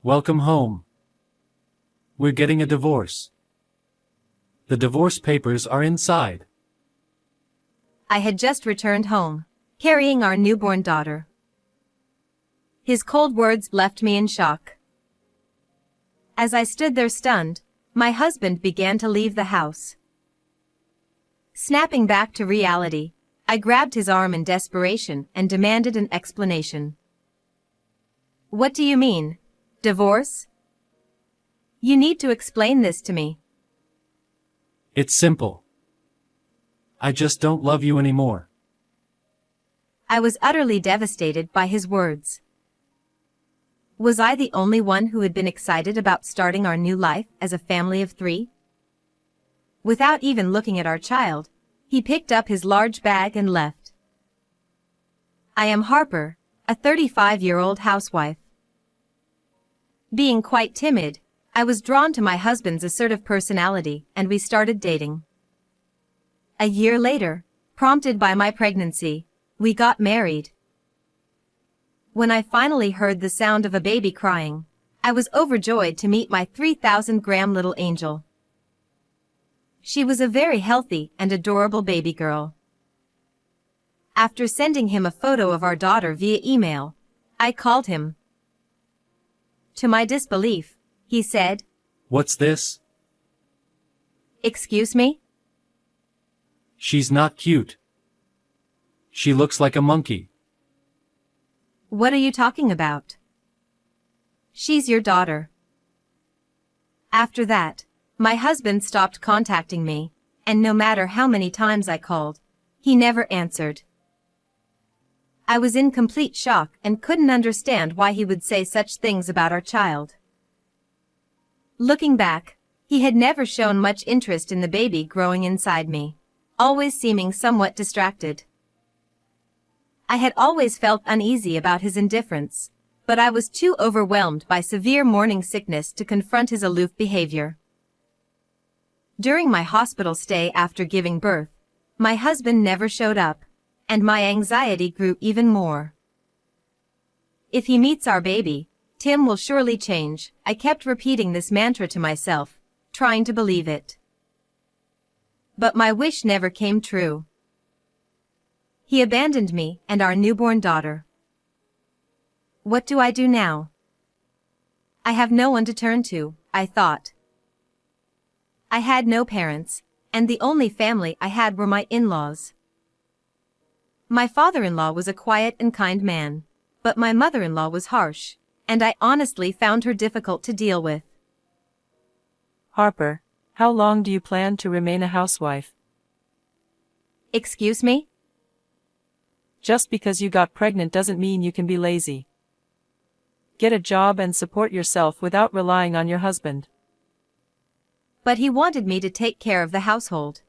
Welcome home. We're getting a divorce. The divorce papers are inside. I had just returned home, carrying our newborn daughter. His cold words left me in shock. As I stood there stunned, my husband began to leave the house. Snapping back to reality, I grabbed his arm in desperation and demanded an explanation. What do you mean? Divorce? You need to explain this to me. It's simple. I just don't love you anymore. I was utterly devastated by his words. Was I the only one who had been excited about starting our new life as a family of 3? Without even looking at our child, he picked up his large bag and left. I am Harper, a 35-year-old housewife. Being quite timid, I was drawn to my husband's assertive personality and we started dating. A year later, prompted by my pregnancy, we got married. When I finally heard the sound of a baby crying, I was overjoyed to meet my 3,000-gram little angel. She was a very healthy and adorable baby girl. After sending him a photo of our daughter via email, I called him. To my disbelief, he said, What's this? Excuse me? She's not cute. She looks like a monkey. What are you talking about? She's your daughter. After that, my husband stopped contacting me, and no matter how many times I called, he never answered. I was in complete shock and couldn't understand why he would say such things about our child. Looking back, he had never shown much interest in the baby growing inside me, always seeming somewhat distracted. I had always felt uneasy about his indifference, but I was too overwhelmed by severe morning sickness to confront his aloof behavior. During my hospital stay after giving birth, my husband never showed up, and my anxiety grew even more. If he meets our baby, Tim will surely change, I kept repeating this mantra to myself, trying to believe it. But my wish never came true. He abandoned me and our newborn daughter. What do I do now? I have no one to turn to, I thought. I had no parents, and the only family I had were my in-laws. My father-in-law was a quiet and kind man, but my mother-in-law was harsh, and I honestly found her difficult to deal with. Harper, how long do you plan to remain a housewife? Excuse me? Just because you got pregnant doesn't mean you can be lazy. Get a job and support yourself without relying on your husband. But he wanted me to take care of the household.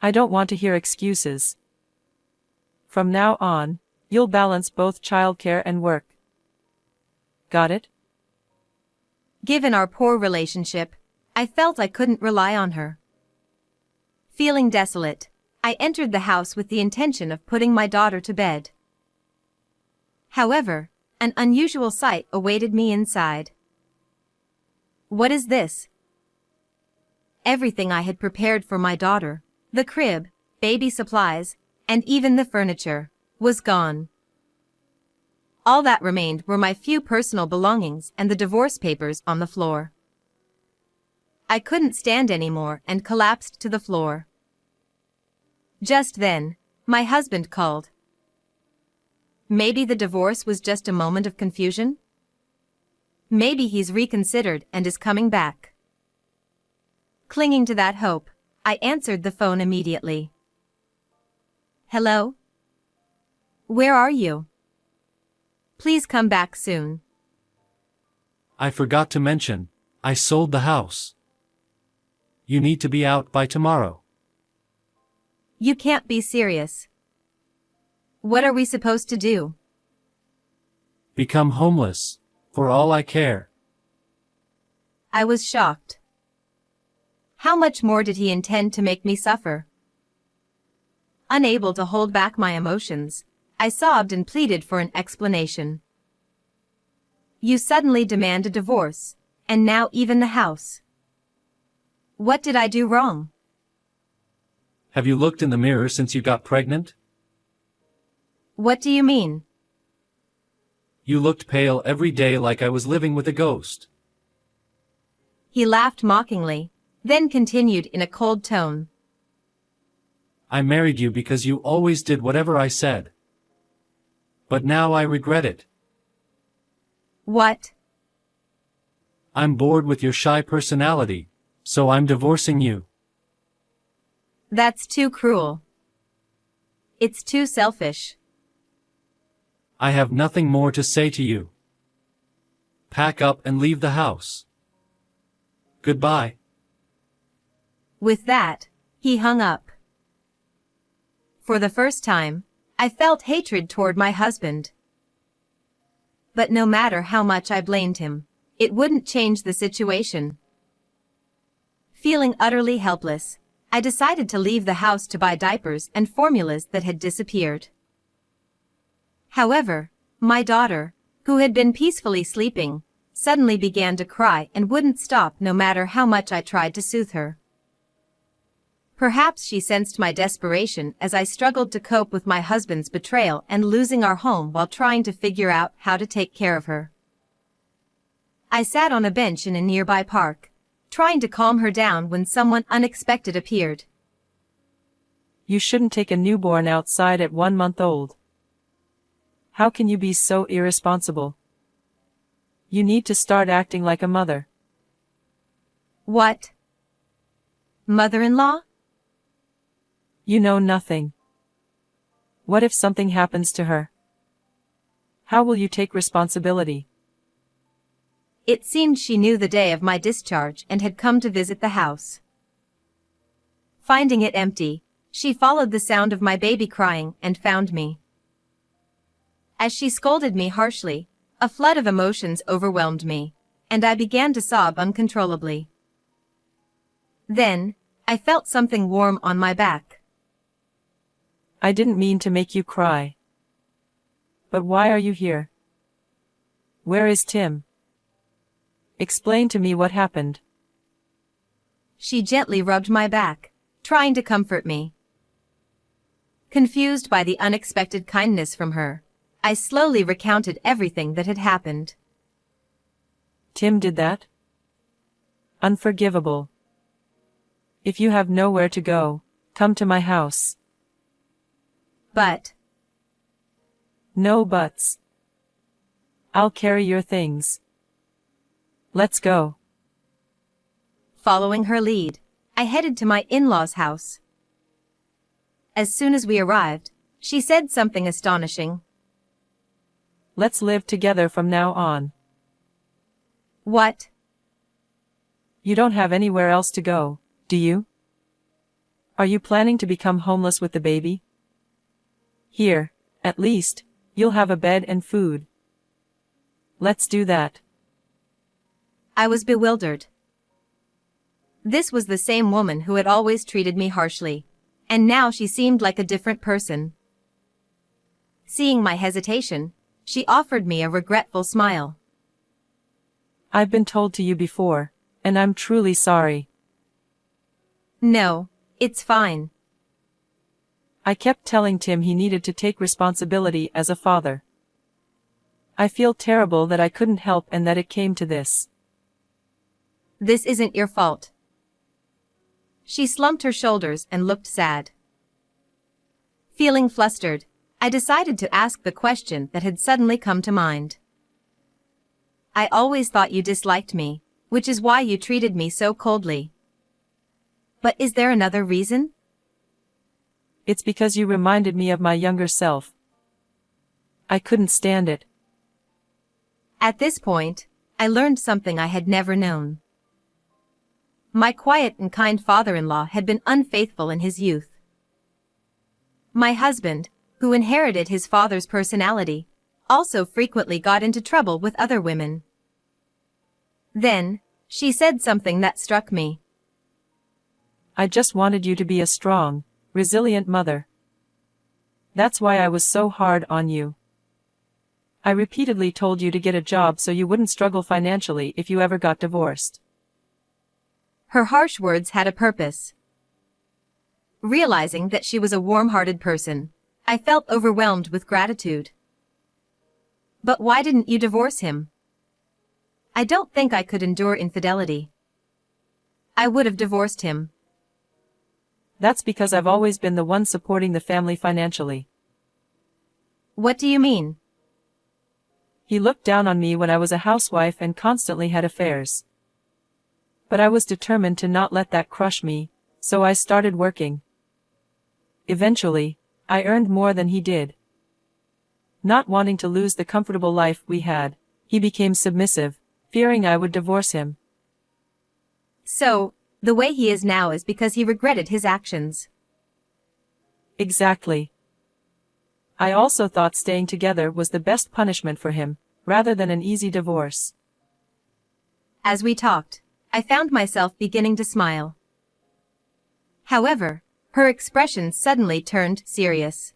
I don't want to hear excuses. From now on, you'll balance both childcare and work. Got it? Given our poor relationship, I felt I couldn't rely on her. Feeling desolate, I entered the house with the intention of putting my daughter to bed. However, an unusual sight awaited me inside. What is this? Everything I had prepared for my daughter, the crib, baby supplies, and even the furniture, was gone. All that remained were my few personal belongings and the divorce papers on the floor. I couldn't stand anymore and collapsed to the floor. Just then, my husband called. Maybe the divorce was just a moment of confusion? Maybe he's reconsidered and is coming back. Clinging to that hope, I answered the phone immediately. Hello? Where are you? Please come back soon. I forgot to mention, I sold the house. You need to be out by tomorrow. You can't be serious. What are we supposed to do? Become homeless, for all I care. I was shocked. How much more did he intend to make me suffer? Unable to hold back my emotions, I sobbed and pleaded for an explanation. You suddenly demand a divorce, and now even the house. What did I do wrong? Have you looked in the mirror since you got pregnant? What do you mean? You looked pale every day like I was living with a ghost. He laughed mockingly, then continued in a cold tone. I married you because you always did whatever I said. But now I regret it. What? I'm bored with your shy personality, so I'm divorcing you. That's too cruel. It's too selfish. I have nothing more to say to you. Pack up and leave the house. Goodbye. With that, he hung up. For the first time, I felt hatred toward my husband. But no matter how much I blamed him, it wouldn't change the situation. Feeling utterly helpless, I decided to leave the house to buy diapers and formulas that had disappeared. However, my daughter, who had been peacefully sleeping, suddenly began to cry and wouldn't stop no matter how much I tried to soothe her. Perhaps she sensed my desperation as I struggled to cope with my husband's betrayal and losing our home while trying to figure out how to take care of her. I sat on a bench in a nearby park, trying to calm her down when someone unexpected appeared. You shouldn't take a newborn outside at 1 month old. How can you be so irresponsible? You need to start acting like a mother. What? Mother-in-law? You know nothing. What if something happens to her? How will you take responsibility? It seemed she knew the day of my discharge and had come to visit the house. Finding it empty, she followed the sound of my baby crying and found me. As she scolded me harshly, a flood of emotions overwhelmed me, and I began to sob uncontrollably. Then, I felt something warm on my back. I didn't mean to make you cry. But why are you here? Where is Tim? Explain to me what happened. She gently rubbed my back, trying to comfort me. Confused by the unexpected kindness from her, I slowly recounted everything that had happened. Tim did that? Unforgivable. If you have nowhere to go, come to my house. But, No buts. I'll carry your things. Let's go. following her lead, I headed to my in-laws' house. As soon as we arrived, she said something astonishing. Let's live together from now on. What? You don't have anywhere else to go, do you? Are you planning to become homeless with the baby? Here, at least, you'll have a bed and food. Let's do that. I was bewildered. This was the same woman who had always treated me harshly, and now she seemed like a different person. Seeing my hesitation, she offered me a regretful smile. I've been told to you before, and I'm truly sorry. No, it's fine. I kept telling Tim he needed to take responsibility as a father. I feel terrible that I couldn't help and that it came to this. This isn't your fault. She slumped her shoulders and looked sad. Feeling flustered, I decided to ask the question that had suddenly come to mind. I always thought you disliked me, which is why you treated me so coldly. But is there another reason? It's because you reminded me of my younger self. I couldn't stand it. At this point, I learned something I had never known. My quiet and kind father-in-law had been unfaithful in his youth. My husband, who inherited his father's personality, also frequently got into trouble with other women. Then, she said something that struck me. I just wanted you to be a strong, resilient mother. That's why I was so hard on you. I repeatedly told you to get a job so you wouldn't struggle financially if you ever got divorced. Her harsh words had a purpose. Realizing that she was a warm-hearted person, I felt overwhelmed with gratitude. But why didn't you divorce him? I don't think I could endure infidelity. I would have divorced him. That's because I've always been the one supporting the family financially. What do you mean? He looked down on me when I was a housewife and constantly had affairs. But I was determined to not let that crush me, so I started working. Eventually, I earned more than he did. Not wanting to lose the comfortable life we had, he became submissive, fearing I would divorce him. So, the way he is now is because he regretted his actions. Exactly. I also thought staying together was the best punishment for him, rather than an easy divorce. As we talked, I found myself beginning to smile. However, her expression suddenly turned serious.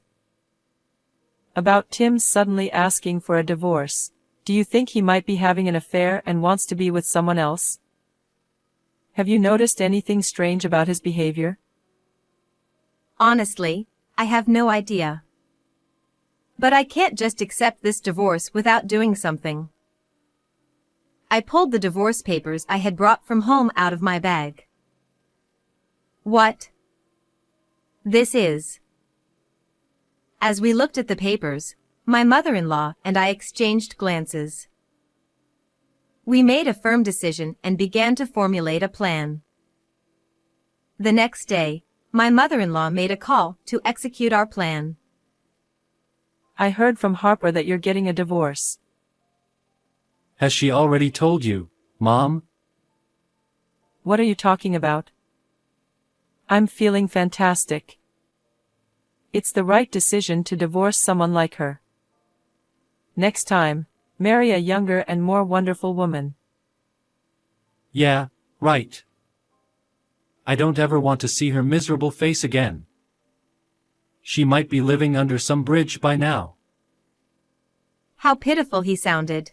About Tim suddenly asking for a divorce, do you think he might be having an affair and wants to be with someone else? Have you noticed anything strange about his behavior? Honestly, I have no idea. But I can't just accept this divorce without doing something. I pulled the divorce papers I had brought from home out of my bag. What? This is. As we looked at the papers, my mother-in-law and I exchanged glances. We made a firm decision and began to formulate a plan. The next day, my mother-in-law made a call to execute our plan. I heard from Harper that you're getting a divorce. Has she already told you, Mom? What are you talking about? I'm feeling fantastic. It's the right decision to divorce someone like her. Next time, marry a younger and more wonderful woman. Yeah, right. I don't ever want to see her miserable face again. She might be living under some bridge by now. How pitiful he sounded.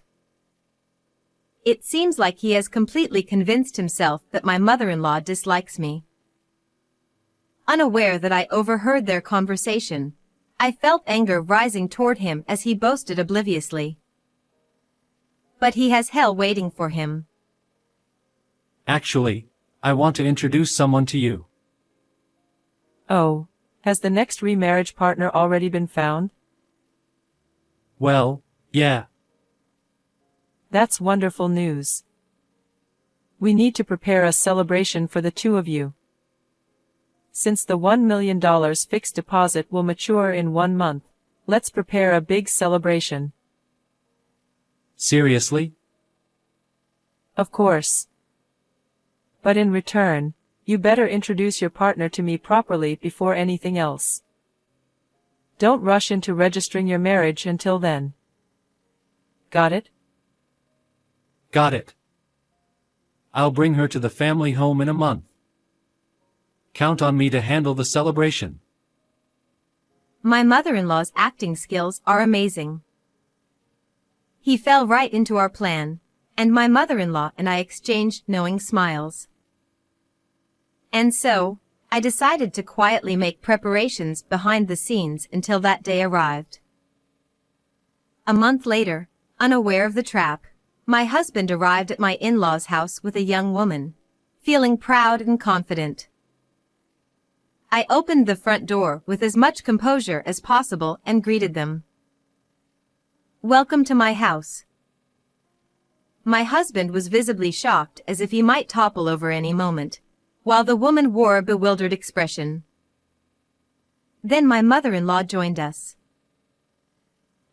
It seems like he has completely convinced himself that my mother-in-law dislikes me. Unaware that I overheard their conversation, I felt anger rising toward him as he boasted obliviously. But he has hell waiting for him. Actually, I want to introduce someone to you. Oh, has the next remarriage partner already been found? Well, yeah. That's wonderful news. We need to prepare a celebration for the two of you. Since the $1 million fixed deposit will mature in 1 month, let's prepare a big celebration. Seriously? Of course. But in return, you better introduce your partner to me properly before anything else. Don't rush into registering your marriage until then. Got it? Got it. I'll bring her to the family home in a month. Count on me to handle the celebration. My mother-in-law's acting skills are amazing. He fell right into our plan, and my mother-in-law and I exchanged knowing smiles. And so, I decided to quietly make preparations behind the scenes until that day arrived. A month later, unaware of the trap, my husband arrived at my in-laws' house with a young woman, feeling proud and confident. I opened the front door with as much composure as possible and greeted them. Welcome to my house. My husband was visibly shocked as if he might topple over any moment, while the woman wore a bewildered expression. Then my mother-in-law joined us.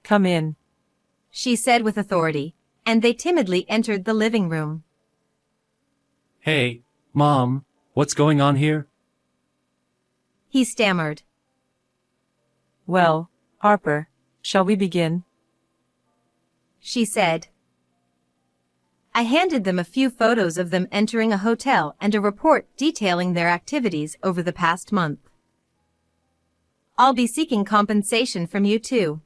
Come in, She said with authority, and they timidly entered the living room. Hey, Mom, what's going on here? He stammered. Well, Harper, shall we begin? She said. I handed them a few photos of them entering a hotel and a report detailing their activities over the past month. I'll be seeking compensation from you too.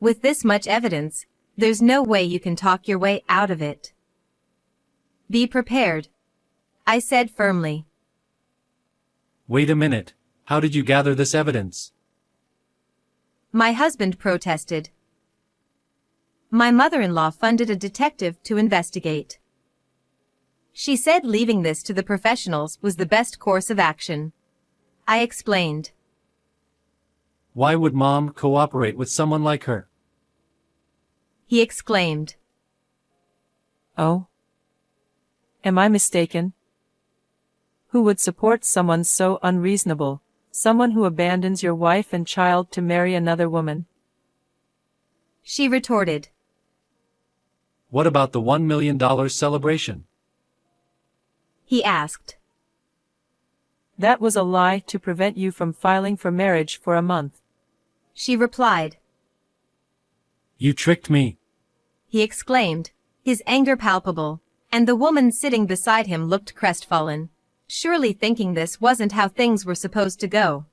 With this much evidence, there's no way you can talk your way out of it. Be prepared, I said firmly. Wait a minute, how did you gather this evidence? My husband protested. My mother-in-law funded a detective to investigate. She said leaving this to the professionals was the best course of action. I explained. Why would Mom cooperate with someone like her? He exclaimed. Oh? Am I mistaken? Who would support someone so unreasonable, someone who abandons your wife and child to marry another woman? She retorted. What about the $1 million celebration? He asked. That was a lie to prevent you from filing for marriage for a month. She replied. You tricked me. He exclaimed, his anger palpable, and the woman sitting beside him looked crestfallen, surely thinking this wasn't how things were supposed to go.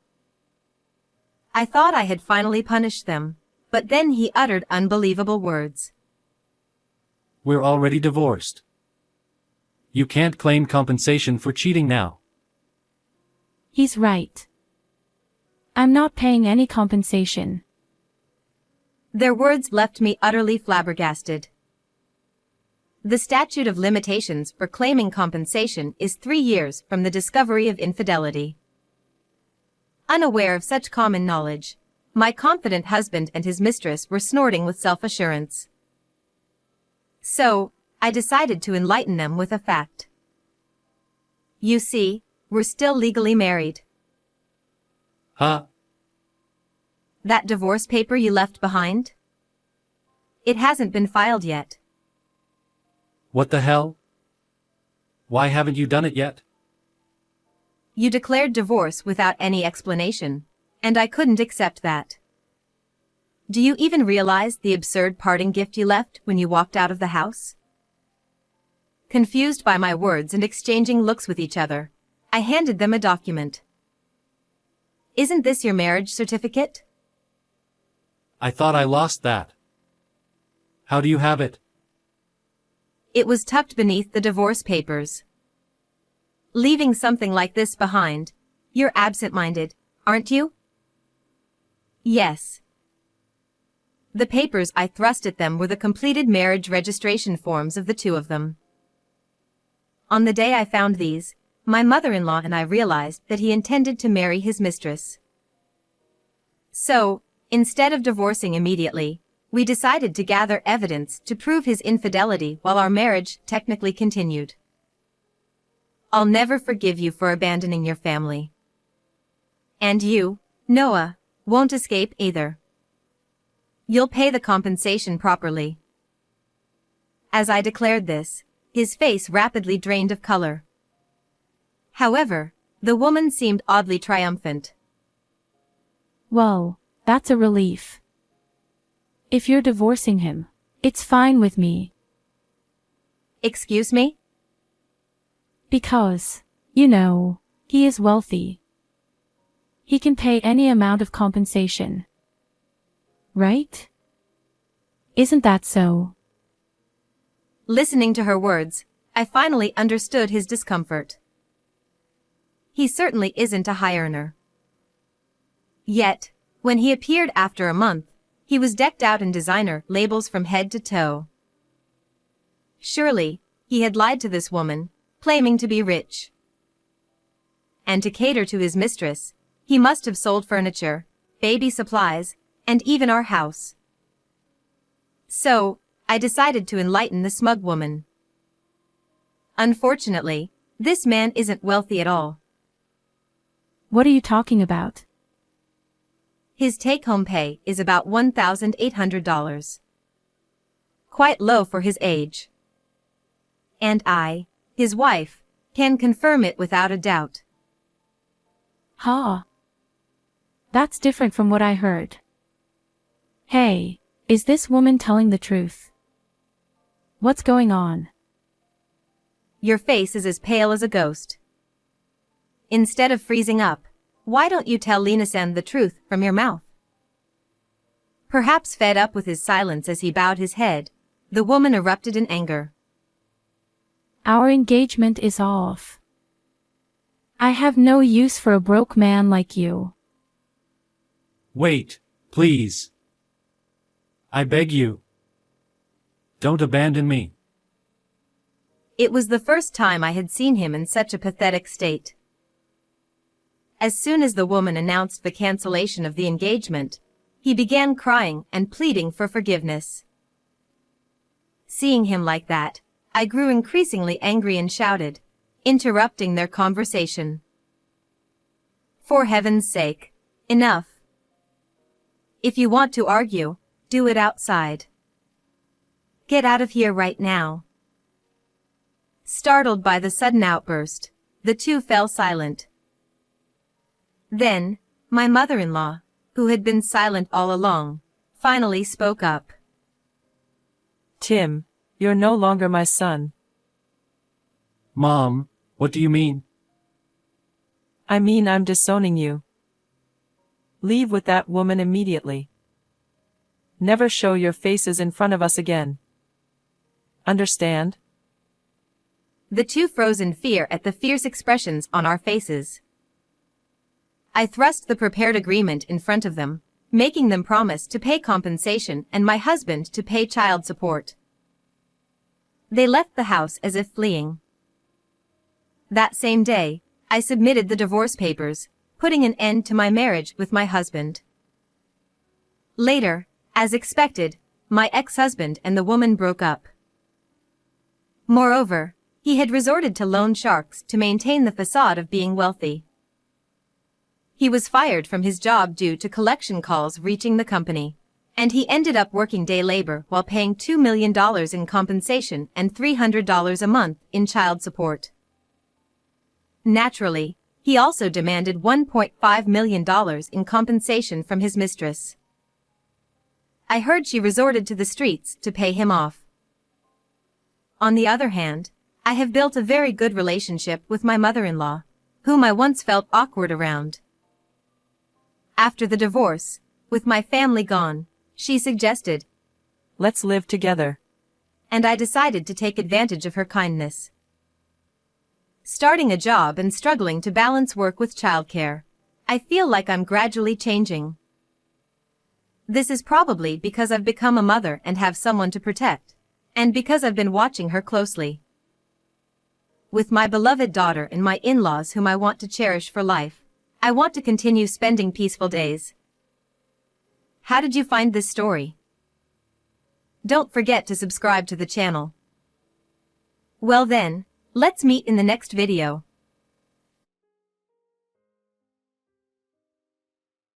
I thought I had finally punished them, but then he uttered unbelievable words. We're already divorced. You can't claim compensation for cheating now. He's right. I'm not paying any compensation. Their words left me utterly flabbergasted. The statute of limitations for claiming compensation is 3 years from the discovery of infidelity. Unaware of such common knowledge, my confident husband and his mistress were snorting with self-assurance. So, I decided to enlighten them with a fact. You see, we're still legally married. Huh? That divorce paper you left behind? It hasn't been filed yet. What the hell? Why haven't you done it yet? You declared divorce without any explanation, and I couldn't accept that. Do you even realize the absurd parting gift you left when you walked out of the house? Confused by my words and exchanging looks with each other, I handed them a document. Isn't this your marriage certificate? I thought I lost that. How do you have it? It was tucked beneath the divorce papers. Leaving something like this behind, you're absent-minded, aren't you? Yes. The papers I thrust at them were the completed marriage registration forms of the two of them. On the day I found these, my mother-in-law and I realized that he intended to marry his mistress. So, instead of divorcing immediately, we decided to gather evidence to prove his infidelity while our marriage technically continued. I'll never forgive you for abandoning your family. And you, Noah, won't escape either. You'll pay the compensation properly. As I declared this, his face rapidly drained of color. However, the woman seemed oddly triumphant. Well, that's a relief. If you're divorcing him, it's fine with me. Excuse me? Because, you know, he is wealthy. He can pay any amount of compensation. Right? Isn't that so? Listening to her words, I finally understood his discomfort. He certainly isn't a high earner. Yet, when he appeared after a month, he was decked out in designer labels from head to toe. Surely, he had lied to this woman, claiming to be rich. And to cater to his mistress, he must have sold furniture, baby supplies, and even our house. So, I decided to enlighten the smug woman. Unfortunately, this man isn't wealthy at all. What are you talking about? His take-home pay is about $1,800. Quite low for his age. And I, his wife, can confirm it without a doubt. Huh. That's different from what I heard. Hey, is this woman telling the truth? What's going on? Your face is as pale as a ghost. Instead of freezing up, why don't you tell Lena-san the truth from your mouth? Perhaps fed up with his silence as he bowed his head, the woman erupted in anger. Our engagement is off. I have no use for a broke man like you. Wait, please. I beg you. Don't abandon me. It was the first time I had seen him in such a pathetic state. As soon as the woman announced the cancellation of the engagement, he began crying and pleading for forgiveness. Seeing him like that, I grew increasingly angry and shouted, interrupting their conversation. For heaven's sake, enough. If you want to argue, do it outside. Get out of here right now. Startled by the sudden outburst, the two fell silent. Then, my mother-in-law, who had been silent all along, finally spoke up. Tim, you're no longer my son. Mom, what do you mean? I mean I'm disowning you. Leave with that woman immediately. Never show your faces in front of us again. Understand? The two froze in fear at the fierce expressions on our faces. I thrust the prepared agreement in front of them, making them promise to pay compensation and my husband to pay child support. They left the house as if fleeing. That same day, I submitted the divorce papers, putting an end to my marriage with my husband. Later, as expected, my ex-husband and the woman broke up. Moreover, he had resorted to loan sharks to maintain the facade of being wealthy. He was fired from his job due to collection calls reaching the company, and he ended up working day labor while paying $2 million in compensation and $300 a month in child support. Naturally, he also demanded $1.5 million in compensation from his mistress. I heard she resorted to the streets to pay him off. On the other hand, I have built a very good relationship with my mother-in-law, whom I once felt awkward around. After the divorce, with my family gone, she suggested, Let's live together. And I decided to take advantage of her kindness. Starting a job and struggling to balance work with childcare, I feel like I'm gradually changing. This is probably because I've become a mother and have someone to protect, and because I've been watching her closely. With my beloved daughter and my in-laws whom I want to cherish for life, I want to continue spending peaceful days. How did you find this story? Don't forget to subscribe to the channel. Well then, let's meet in the next video.